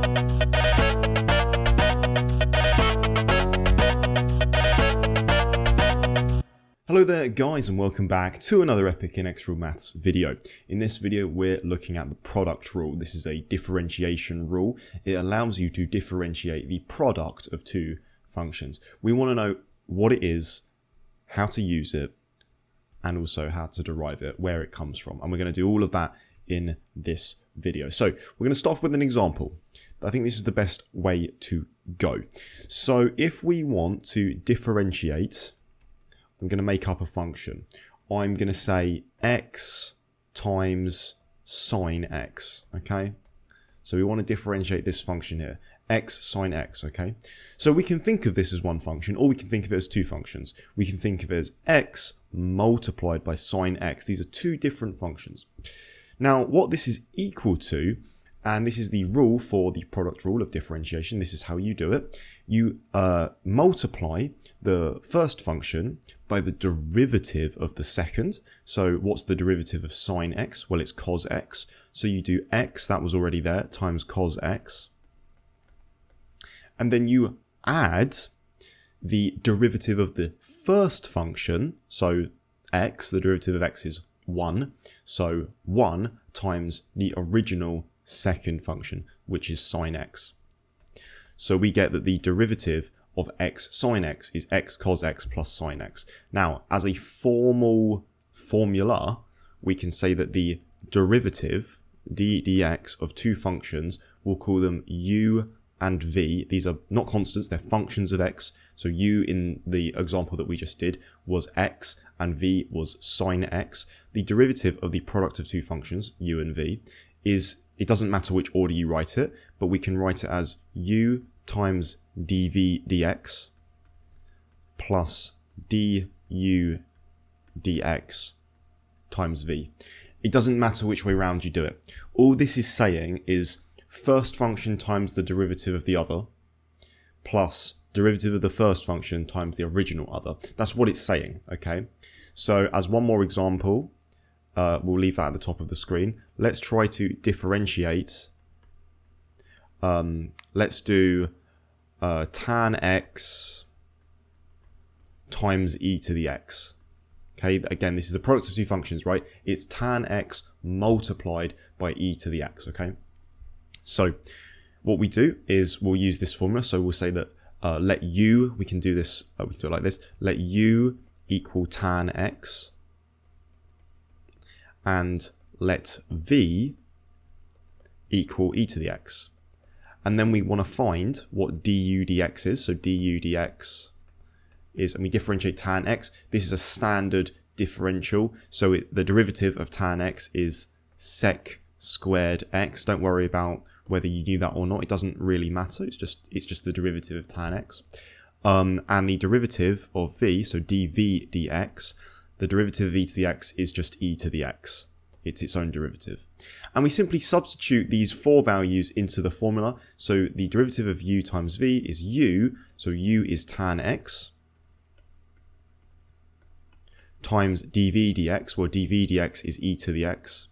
Hello there guys, and welcome back to another epic inexorable maths video. In this video we're looking at the product rule. This is a differentiation rule. It allows you to differentiate the product of two functions. We want to know what it is, how to use it, and also how to derive it, where it comes from. And we're going to do all of that in this video. So we're going to start off with an example. I think this is the best way to go. So if we want to differentiate, I'm going to make up a function. I'm going to say x times sine x, okay? So we want to differentiate this function here, x sine x, okay? So we can think of this as one function, or we can think of it as two functions. We can think of it as x multiplied by sine x. These are two different functions. Now, what this is equal to, and this is the rule for the product rule of differentiation, this is how you do it. You multiply the first function by the derivative of the second. So what's the derivative of sine x? Well, it's cos x. So you do x, that was already there, times cos x. And then you add the derivative of the first function. So x, the derivative of x is 1. So 1 times the original second function, which is sine x. So we get that the derivative of x sine x is x cos x plus sine x. Now, as a formal formula, we can say that the derivative, dx, of two functions, we'll call them u and v. These are not constants, they're functions of x. So u in the example that we just did was x and v was sine x. The derivative of the product of two functions, u and v, is, it doesn't matter which order you write it, but we can write it as u times dv dx plus du dx times v. It doesn't matter which way round you do it. All this is saying is first function times the derivative of the other plus derivative of the first function times the original other. That's what it's saying, okay? So as one more example, we'll leave that at the top of the screen. Let's try to differentiate. Let's do tan x times e to the x. Okay, again, this is the product of two functions, right? It's tan x multiplied by e to the x, okay? So what we do is we'll use this formula. So we'll say that let u, we can do this, we can do it like this. Let u equal tan x and let v equal e to the x. And then we want to find what du dx is. So du dx is, and we differentiate tan x. This is a standard differential. So the derivative of tan x is sec squared x. Don't worry about whether you knew that or not. It doesn't really matter. It's just the derivative of tan x. And the derivative of v, so dv dx, the derivative of e to the x is just e to the x. It's its own derivative. And we simply substitute these four values into the formula. So the derivative of u times v is u, so u is tan x, times dv dx, where dv dx is e to the x.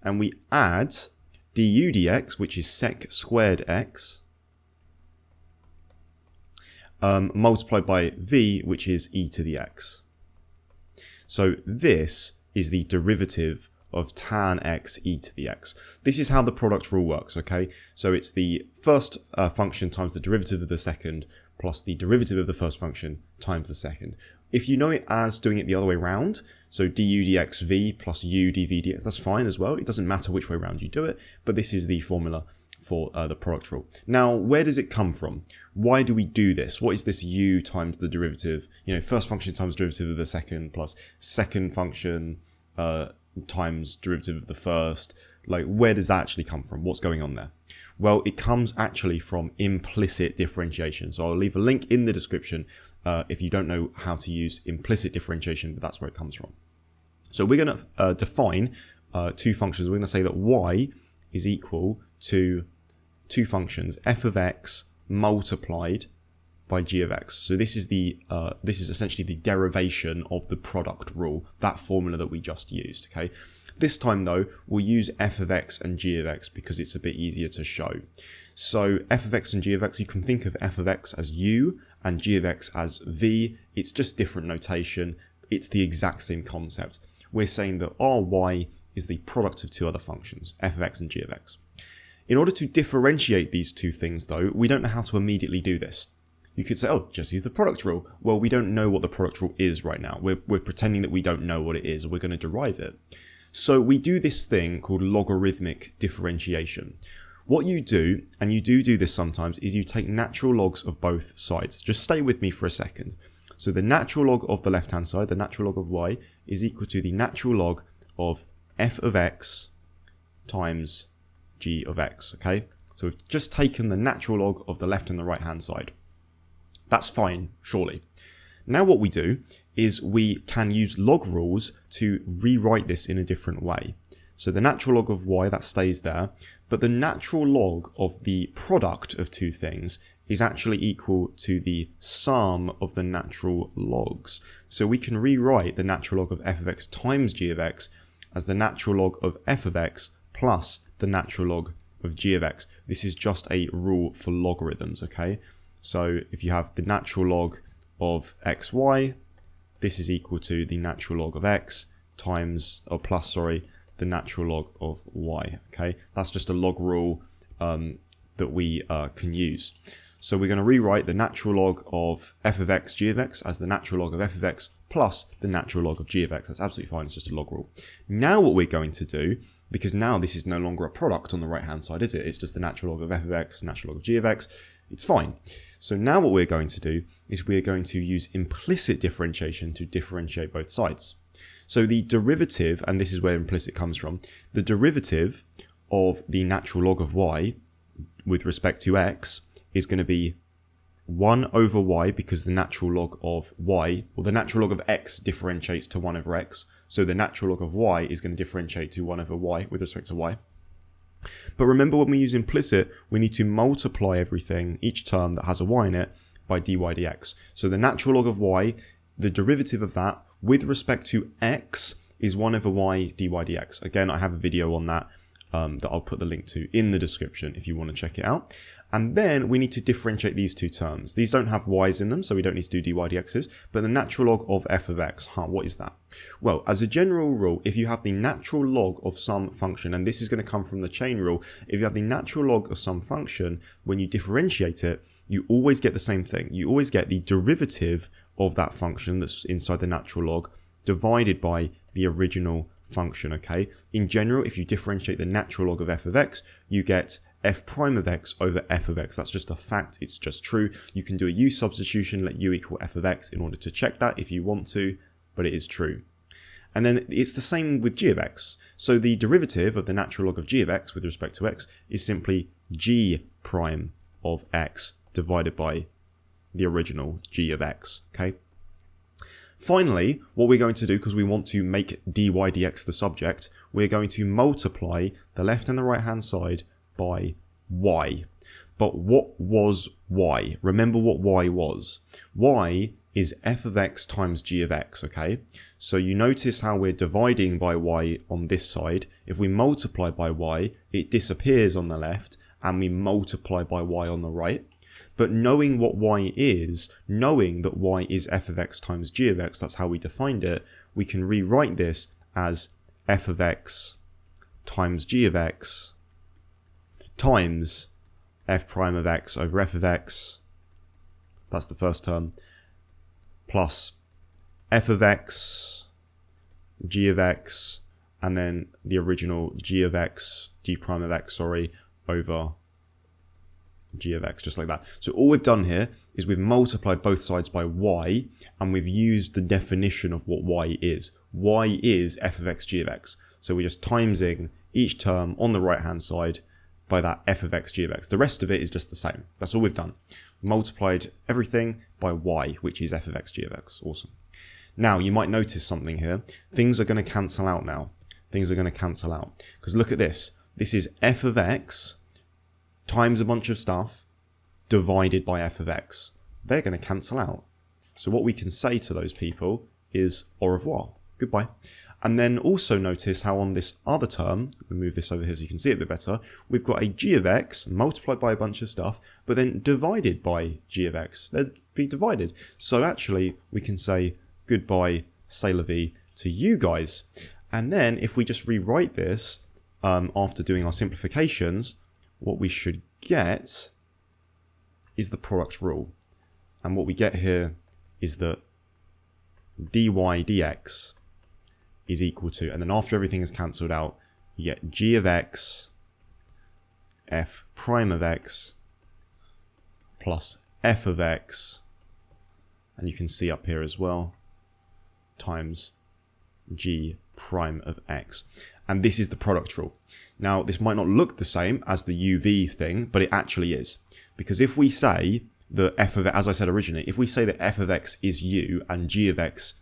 And we add du dx, which is sec squared x, multiplied by v, which is e to the x. So this is the derivative of tan x e to the x. This is how the product rule works, okay? So it's the first function times the derivative of the second plus the derivative of the first function times the second. If you know it as doing it the other way around, so du dx v plus u dv dx, that's fine as well. It doesn't matter which way around you do it, but this is the formula for the product rule. Now, where does it come from? Why do we do this? What is this u times the derivative? You know, first function times derivative of the second plus second function times derivative of the first. Like, where does that actually come from? What's going on there? Well, it comes actually from implicit differentiation. So I'll leave a link in the description if you don't know how to use implicit differentiation, but that's where it comes from. So we're going to define two functions. We're going to say that y is equal to two functions, f of x multiplied by g of x. So this is essentially the derivation of the product rule, that formula that we just used. Okay, This time though, we'll use f of x and g of x because it's a bit easier to show. So f of x and g of x, you can think of f of x as u and g of x as v. It's just different notation. It's the exact same concept. We're saying that Ry is the product of two other functions, f of x and g of x. In order to differentiate these two things though, we don't know how to immediately do this. You could say, oh, just use the product rule. Well, we don't know what the product rule is right now. We're pretending that we don't know what it is, or we're going to derive it. So we do this thing called logarithmic differentiation. What you do, and you do this sometimes, is you take natural logs of both sides. Just stay with me for a second. So the natural log of the left-hand side, the natural log of y, is equal to the natural log of f of x times g of x, okay? So we've just taken the natural log of the left and the right-hand side. That's fine, surely. Now what we do is we can use log rules to rewrite this in a different way. So the natural log of y, that stays there, but the natural log of the product of two things is actually equal to the sum of the natural logs. So we can rewrite the natural log of f of x times g of x as the natural log of f of x plus the natural log of g of x. This is just a rule for logarithms, okay? So if you have the natural log of xy, this is equal to the natural log of x times, or plus, sorry, the natural log of y, okay? That's just a log rule that we can use. So we're going to rewrite the natural log of f of x, g of x as the natural log of f of x plus the natural log of g of x. That's absolutely fine, it's just a log rule. Now what we're going to do, because now this is no longer a product on the right-hand side, is it? It's just the natural log of f of x, natural log of g of x. It's fine. So now what we're going to do is we're going to use implicit differentiation to differentiate both sides. So the derivative, and this is where implicit comes from, the derivative of the natural log of y with respect to x is going to be 1 over y, because the natural log of y, or the natural log of x differentiates to 1 over x. So the natural log of y is going to differentiate to 1 over y with respect to y. But remember, when we use implicit, we need to multiply everything, each term that has a y in it, by dy dx. So the natural log of y, the derivative of that with respect to x is 1 over y dy dx. Again, I have a video on that that I'll put the link to in the description if you want to check it out. And then we need to differentiate these two terms. These don't have y's in them, so we don't need to do dy dx's, but the natural log of f of x, what is that? Well, as a general rule, if you have the natural log of some function, and this is going to come from the chain rule, if you have the natural log of some function, when you differentiate it, you always get the same thing. You always get the derivative of that function that's inside the natural log divided by the original function, okay? In general, if you differentiate the natural log of f of x, you get f prime of x over f of x. That's just a fact, it's just true. You can do a u substitution, let u equal f of x in order to check that if you want to, but it is true. And then it's the same with g of x. So the derivative of the natural log of g of x with respect to x is simply g prime of x divided by the original g of x, okay? Finally, what we're going to do, because we want to make dy dx the subject, we're going to multiply the left and the right hand side by y. But what was y? Remember what y was. Y is f of x times g of x, okay? So you notice how we're dividing by y on this side. If we multiply by y, it disappears on the left, and we multiply by y on the right. But knowing what y is, knowing that y is f of x times g of x, that's how we defined it, we can rewrite this as f of x times g of x times f prime of x over f of x, that's the first term, plus f of x, g of x, and then the original g of x, g prime of x, sorry, over g of x, just like that. So all we've done here is we've multiplied both sides by y, and we've used the definition of what y is. Y is f of x, g of x. So we're just timesing each term on the right hand side by that f of x, g of x. The rest of it is just the same. That's all we've done. Multiplied everything by y, which is f of x, g of x. Awesome. Now, you might notice something here. Things are going to cancel out now. Things are going to cancel out. Because look at this. This is f of x times a bunch of stuff divided by f of x. They're going to cancel out. So what we can say to those people is au revoir, goodbye. And then also notice how on this other term, let me move this over here so you can see it a bit better, we've got a g of x multiplied by a bunch of stuff, but then divided by g of x. They're being divided. So actually, we can say goodbye, c'est la vie to you guys. And then if we just rewrite this after doing our simplifications, what we should get is the product rule. And what we get here is that dy dx is equal to, and then after everything is cancelled out, you get g of x f prime of x plus f of x, and you can see up here as well, times g prime of x. And this is the product rule. Now, this might not look the same as the UV thing, but it actually is. Because if we say that f of, as I said originally, if we say that f of x is u and g of x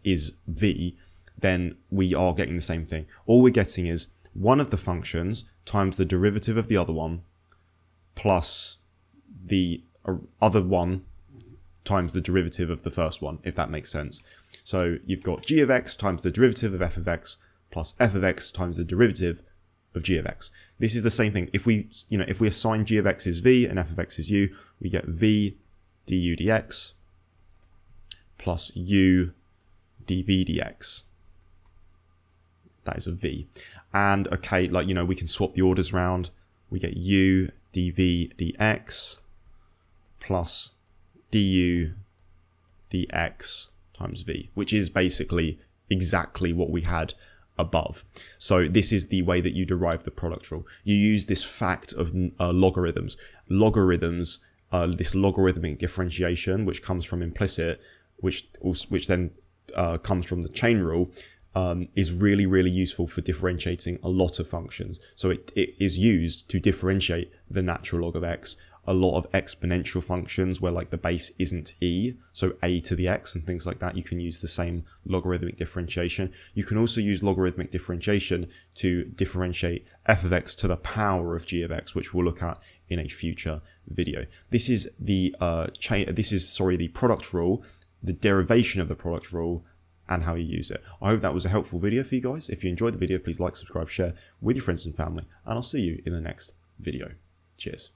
is v, then we are getting the same thing. All we're getting is one of the functions times the derivative of the other one plus the other one times the derivative of the first one, if that makes sense. So you've got g of x times the derivative of f of x plus f of x times the derivative of g of x. This is the same thing. If we assign g of x is v and f of x is u, we get v du dx plus u dv dx. That is a v. And okay, we can swap the orders around. We get u dv dx plus du dx times v, which is basically exactly what we had above. So this is the way that you derive the product rule. You use this fact of logarithms. This logarithmic differentiation, which comes from implicit, which then comes from the chain rule, is really, really useful for differentiating a lot of functions. So it is used to differentiate the natural log of x. A lot of exponential functions where the base isn't e, so a to the x and things like that, you can use the same logarithmic differentiation. You can also use logarithmic differentiation to differentiate f of x to the power of g of x, which we'll look at in a future video. This is the the product rule, the derivation of the product rule, and how you use it. I hope that was a helpful video for you guys. If you enjoyed the video, please like, subscribe, share with your friends and family, and I'll see you in the next video. Cheers.